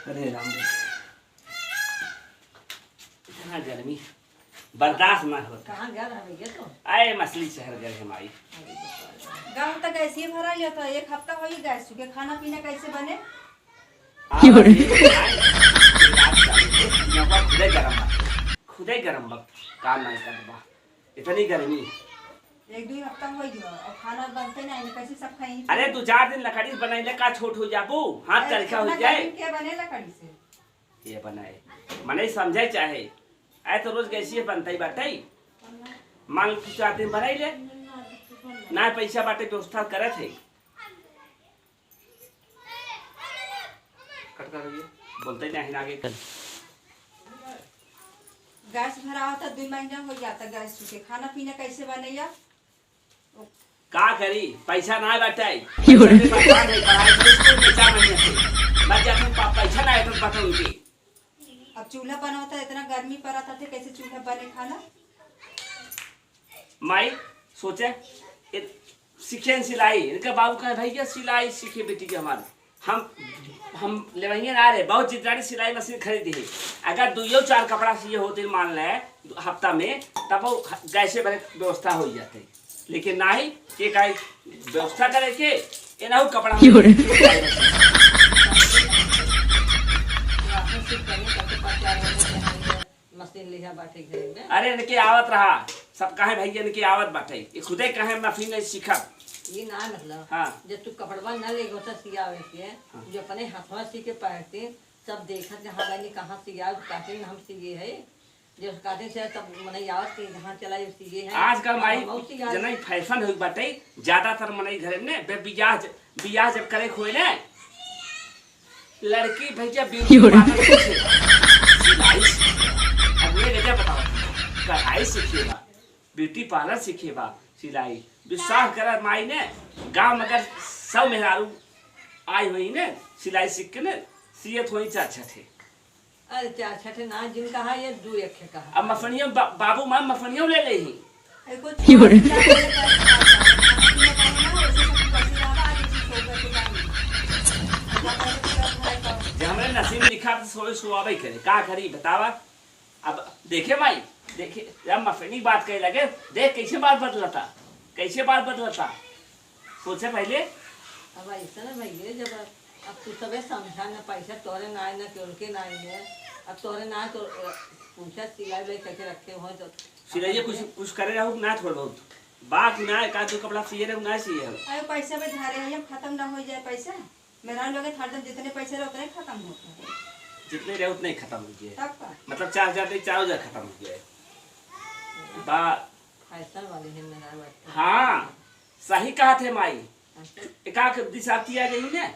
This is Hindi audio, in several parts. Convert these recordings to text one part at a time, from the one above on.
अरे राम रे, इतना गर्मी बर्दाश्त ना होता। कहाँ गया रहा भैया तो? आए मछली शहर गए हम आई। गाँव तक गैस ही भरा लिया था, एक हफ्ता हो ही गैस चुके। खाना पीना कैसे बने? खुदे गरम बा, काम नहीं कर बा, इतनी गर्मी। एक दो हफ्ता हो गया और खाना बनते नहीं, कैसे सब खाएंगे? अरे 2-4 दिन लकड़ी बनाइले का छोट हो जाबू, हाथ चरखा हो जाए। क्या बने लकड़ी से? ये बनाए मने समझे चाहे आए तो रोज कैसी बनता ही बाटे मांग 4 दिन बनाई ले ना पैसा बाटे व्यवस्था करे थे। कट कर बोलते नहीं आगे कल गैस भरा होता 2 महीना हो जाता गैस चुके। खाना पीना कैसे बनेगा? का करी पैसा ना बाटे पैसा ना तो पता उनकी। अब चूल्हा बना होता, इतना गर्मी पड़ा था, कैसे चूल्हा बने खाना? माई सोचे सीखे सिलाई, इनका बाबू कहे भैया सिलाई सीखे बेटी के हमारे। हम लेवैया ना रहे, बहुत जितनी सिलाई मशीन खरीदी है। अगर 2-4 कपड़ा सिए होते मान ले हफ्ता में, तब वो गैसे भरे व्यवस्था हो जाते। लेकिन ना ही के का व्यवस्था करे के एना कपड़ा मशीन लिया बाटे घर में। अरे इनके आवत रहा सब कहे भैया इनकी आवत बाटे, ये खुदे कहे मशीन नहीं सीखा। ये ना मतलब हाँ। जब तू कपड़वा न ले गोता सियावे के, जो अपने हाथवा सी के पहनते सब देखत जहाँ गनी कहाँ सिया काटे हम सिए है, जो काटे से तब मने आवत के जहाँ चला जो सिए है। आजकल माई जना फैशन हो बाटे, ज्यादातर मने घर में बे बियाह जब करे खोए ने लड़की भैया ब्यूटी बताओ कढ़ाई सीखेगा, ब्यूटी पार्लर सीखेगा, सिलाई। विश्वास कर माई ने गांव में अगर 100 मेहरारू आई हुई ने सिलाई सीख के ने सियत हुई 4 थे। अरे 4 ना जिन कहा ये 2 कहा। अब मफनियों बाबू माँ मफनियों ले ले ही हमारे नसीब लिखा तो सुहावे करे का करी बतावा। अब देखे भाई देखे जब मफनी बात कहे लगे, देख कैसे बात बदलता सोचे पहले। अब ऐसा ना भैया जब अब तू सबे समझा ना पैसा तोरे ना ना के ना है, अब तोरे ना तो पूछा सिलाई वे कैसे रखे हो तो सिलाई कुछ करे रहू ना थोड़ा बहुत बाकी ना का तो कपड़ा सिए रहू ना सिए। अरे पैसा पे धारे हम खत्म ना हो जाए पैसा। मेरा लोग हरदम जितने पैसे रहे उतने खत्म होते हैं, जितने रहे उतने खत्म हो गए। तब का मतलब 4000 से 4000 खत्म हो गए बा। फैशन वाले हैं मेरा बात। हाँ सही कहा थे माई, एकाक दिशा किया गई ने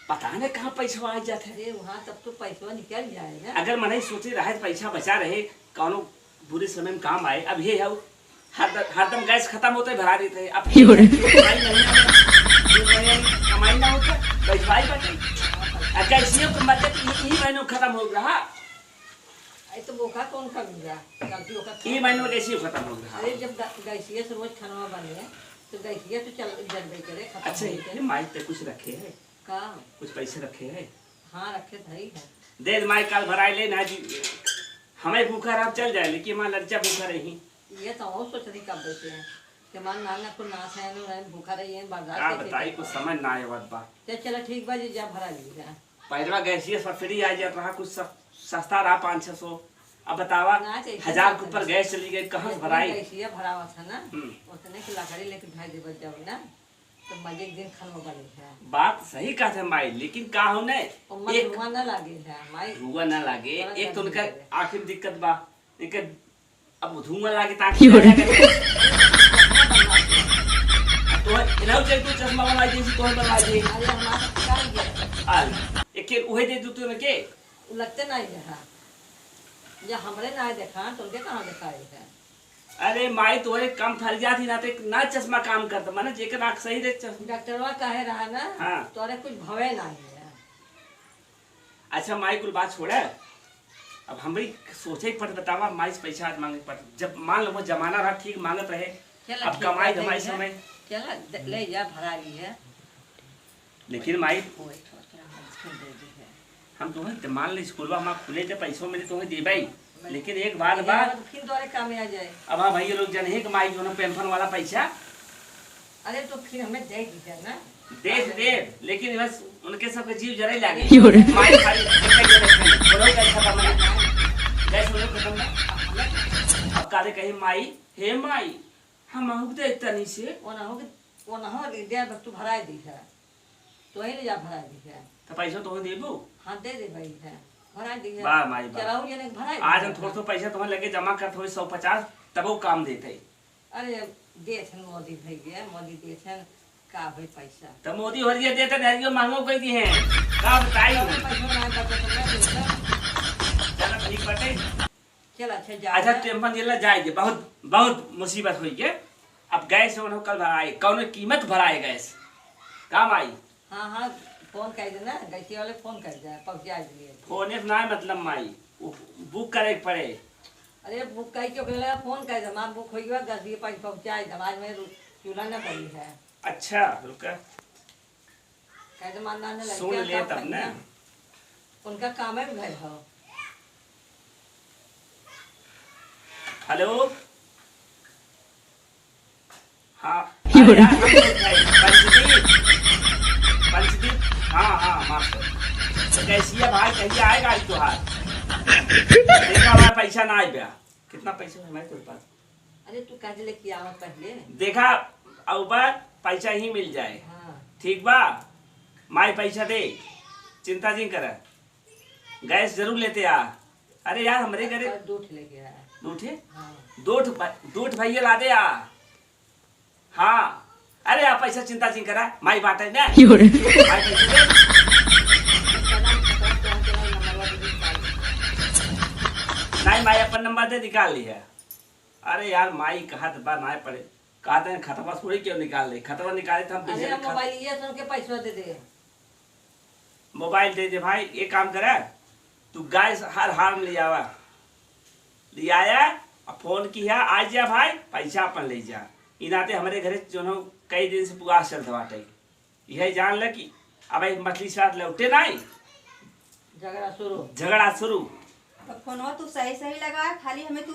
पता नहीं कहाँ पैसा आ जाते। अरे वहाँ तब तो पैसा निकल जाएगा। अगर मन सोचे रहे पैसा बचा रहे कौनो बुरे समय में काम आए। अब ये है हरदम गैस खत्म होते भरा देते हैं। अब कमाई ना होता पैसा कैसे महीनों खत्म हो रहा तो बोखा कौन करूँगा ये महीनों में कैसे खत्म हो रहा। अरे जब गैसिया से रोज खाना बने तो गैसिया तो चल जल्दी करे खत्म। अच्छा माई पे कुछ रखे है का कुछ पैसे रखे है? हाँ रखे थी है। दे माई कल भराई ले ना जी हमें भूखा रहा चल जाए, लेकिन माँ लड़चा भूखा रही। ये तो और सोच रही कब देते हैं कि मान नाना को नाश है ना भूखा रही है बर्दाश्त बताई कुछ समझ ना आए बा। चलो ठीक बा जी जा भरा लीजिएगा। पहलवा गैसिया सब फ्री आ जाता रहा, कुछ सस्ता रहा 500-600। अब बतावा 1000 के ऊपर गैस चली गई कहाँ से भराई? गैसिया भरा हुआ था ना उतने की लकड़ी लेके भाई दे बच जाओ ना तो मजे एक दिन खाना बने है। बात सही कहा था माई, लेकिन का हो ने एक धुआं ना लागे है माई, धुआं ना लागे। एक तो उनका आखिर दिक्कत बा इनके अब धुआं लागे ताकि तो इनाउ चाहिए तो चश्मा बना दे तो बना दे। अरे हमारा क्या गया एक के उहे दे दू तो के लगते नहीं देखा या हमरे ना देखा तो उनके कहां देखा है। अरे माई तोरे कम फल जाती ना तो ना चश्मा काम करता माने जेकर आंख सही दे। डॉक्टरवा कहे रहा ना हाँ। तोरे कुछ भवे नहीं है। अच्छा माई कुल बात छोड़े, अब हम भी सोचे पड़ बतावा माई से पैसा मांगे पड़। जब मान लो वो जमाना रहा ठीक मांगत रहे, अब कमाई धमाई समय चला ले जा भरा ली है। लेकिन माई हम तुम्हें मान ली स्कूल में हम खुले थे पैसों में तुम्हें दे भाई, लेकिन एक बात फिर द्वारे काम में आ जाए। अब हाँ भाई लोग जन है कि माई जो ना पेंशन वाला पैसा अरे तो फिर हमें दे दीजिए ना। दे लेकिन बस उनके सबके जीव जरा ही लागे माई खाली बोलो कैसा काम है गैस बोलो खत्म ना। अब काले कही माई हे माई हम आहू दे तनी से वो ना हो दे तू भराए दी है तो ही ले जा भराए दी है तो पैसा तो देबू। हाँ दे दे भाई है भराए दी है। वाह माई चलाऊ ये नहीं भराए आज हम थोड़ा पैसा तुम्हें लगे जमा कर थोड़ी 150 तब वो काम देते। अरे दे छन मोदी भैया मोदी दे छन का भाई पैसा तो मोदी हरिया देते धरियो मांगो कोई दी है का बताई पैसा ना बचा चला ठीक बटे। चल अच्छा जा। अच्छा टेम्पन जिला जाएगी बहुत बहुत मुसीबत हुई है। अब गैस उन्होंने कल भराए कौन कीमत भराए गैस काम आई। हाँ हाँ फोन कर देना गैसी वाले फोन कर जाए पहुँचा दिए। फोन ना मतलब माई बुक करे के पड़े। अरे बुक कही क्यों लगा फोन कर दे माँ बुक हो गया 10 दिए पाँच पहुँचाए समाज में चूल्हा न पड़ी है। अच्छा रुका कह दे मान ना सुन ले तब ना उनका काम है घर हो। हेलो हाँ पंचदीप हाँ माफ तो कैसी है भाई कहिए आएगा आज त्योहार देखा हमारा पैसा ना आए गया कितना पैसा है हमारे पास। अरे तू कह लेके आओ पहले देखा अब पैसा ही मिल जाए। हाँ ठीक बा माई पैसा दे चिंता जी कर गैस जरूर लेते आ। अरे यार हमारे घरे दूध लेके आया दूठे हाँ दूठ भैया ला दे आ। हाँ अरे आप पैसा चिंता जी करा माई बाटे ना माई पैसा दे। नहीं माई अपन नंबर दे निकाल ली है। अरे यार माई कहा तो बात ना पड़े कहा था खतवा थोड़ी क्यों निकाल ले खतवा निकाले तो हम अरे मोबाइल ये सुन के पैसा दे दे मोबाइल दे दे भाई एक काम करे तू गाय हर हार में ले आवा ले आया और फोन किया आज जा भाई पैसा अपन ले जा इनाते हमारे घरे जो है कई दिन से पुआस चलता बाटे यही जान ल कि अब मछली साथ लौटे नहीं झगड़ा शुरू तो फोनवा तू सही सही लगा खाली हमें तू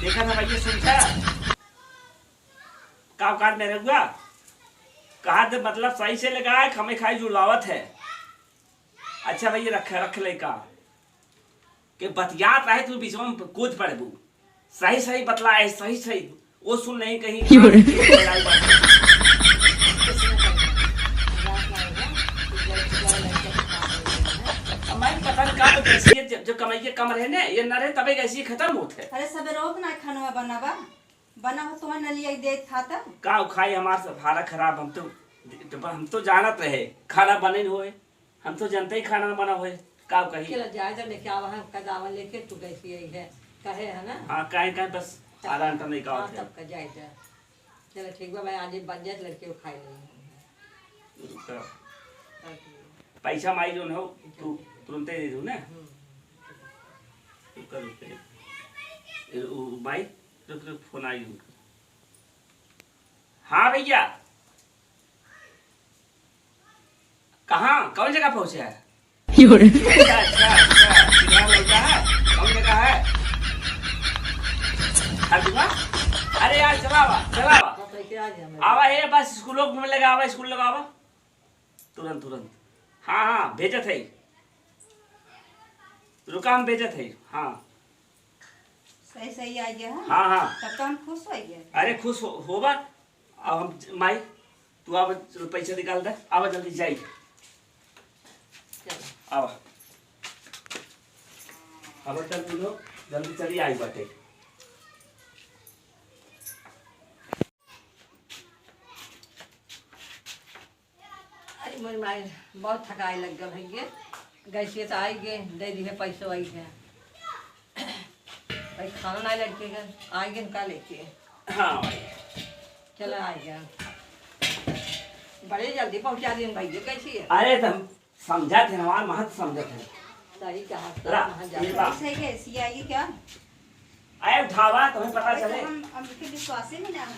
देखा था भैया सुनता का औकात में रहुआ कहा तो मतलब सही से लगाया हमें खाई जुड़ावत है। अच्छा भैया रख ले का कि बतियात रहे तू बीच में कूद पड़े बू सही सही बतलाए सही वो सुन नहीं कहीं पता नहीं का जो कमाइए कम रहे ना ये न रहे तबे कैसी खत्म होते। अरे सब रोक ना खाना बनावा बना हो तुम्हें नलिया दे खाता का खाई हमार सब हालत खराब हम तो जानत रहे खाना बने होए हम तो जानते ही खाना बना होए का कही चलो जायदा लेके आवा है कदावा लेके तू कैसी आई है कहे है ना हाँ कहीं बस आधा घंटा नहीं का हाँ तब का जायदा चलो ठीक बा मैं आज बजट लड़के को खाई ले पैसा माई जो हो तू तुरंत दे दू ना भाई रुक फोन आई हाँ भैया कहाँ कौन जगह पहुंचे है अच्छा है कौन जगह है अरे यार चला आवा है बस स्कूलों घूमने लगा आवा स्कूल लगा आवा तुरंत हाँ भेजत है रुका हम भेजत है हाँ सही सही आ गया हाँ तब तो हम खुश हो गए। अरे खुश होगा अब हम माई तू आवा पैसा निकाल दे आवा जल्दी जाई आवा अब चल तू लोग जल्दी चली आई बाटे अरे मेरी माई बहुत थकाई लग गया भैया गैसे तो आई गए दे दी है पैसों आई है भाई खाना नहीं लड़के का आई गए का लेके हाँ चलो आ गया बड़े जल्दी पहुंचा दिए भैया कैसी है। अरे तुम समझा थे हमारे महत्व समझा थे सही कहा सही कैसी आएगी क्या आए उठावा तुम्हें पता चले हम विश्वास ही नहीं रहा आए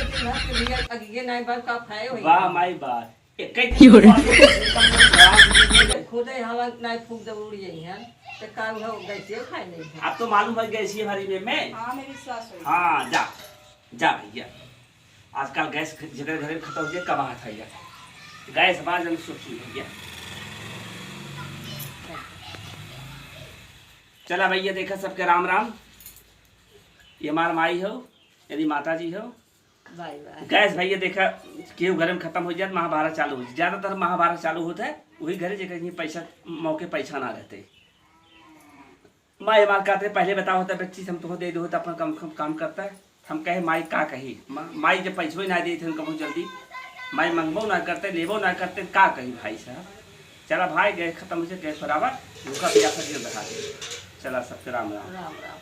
दिन भर के लिए अगिए नहीं भर का खाए होई वाह माई वाह एक कई खुदे हवा नहीं फूक जरूर यही है तो का हो गैसे खाए नहीं है। अब तो मालूम है गैस ये भरी में हाँ मेरी विश्वास हो हाँ जा जा भैया आजकल गैस जगह घर में खत्म हो जाए कब हाथ आइया गैस बाज हम सोची भैया चला भैया देखा सबके राम राम ये हमार माई हो यदि माता जी हो बाय बाय। गैस भैया देखा केहू घर में खत्म हो जाए महाभारत चालू हो जाए ज्यादातर महाभारत चालू होता है वही घरे जगह पैसा मौके पैसा ना रहते माई हमार कहते पहले बताओ होता बच्ची हम तो दे दो तो अपन काम करता है हम कहे माई का कही माई जब पैसों ना दे थे कबू जल्दी माई मंगबो ना करते लेबो ना करते का कही भाई साहब चला भाई गैस खत्म हो जाए गैस बराबर उनका बिया सर बता दे चला सबके राम राम राम राम।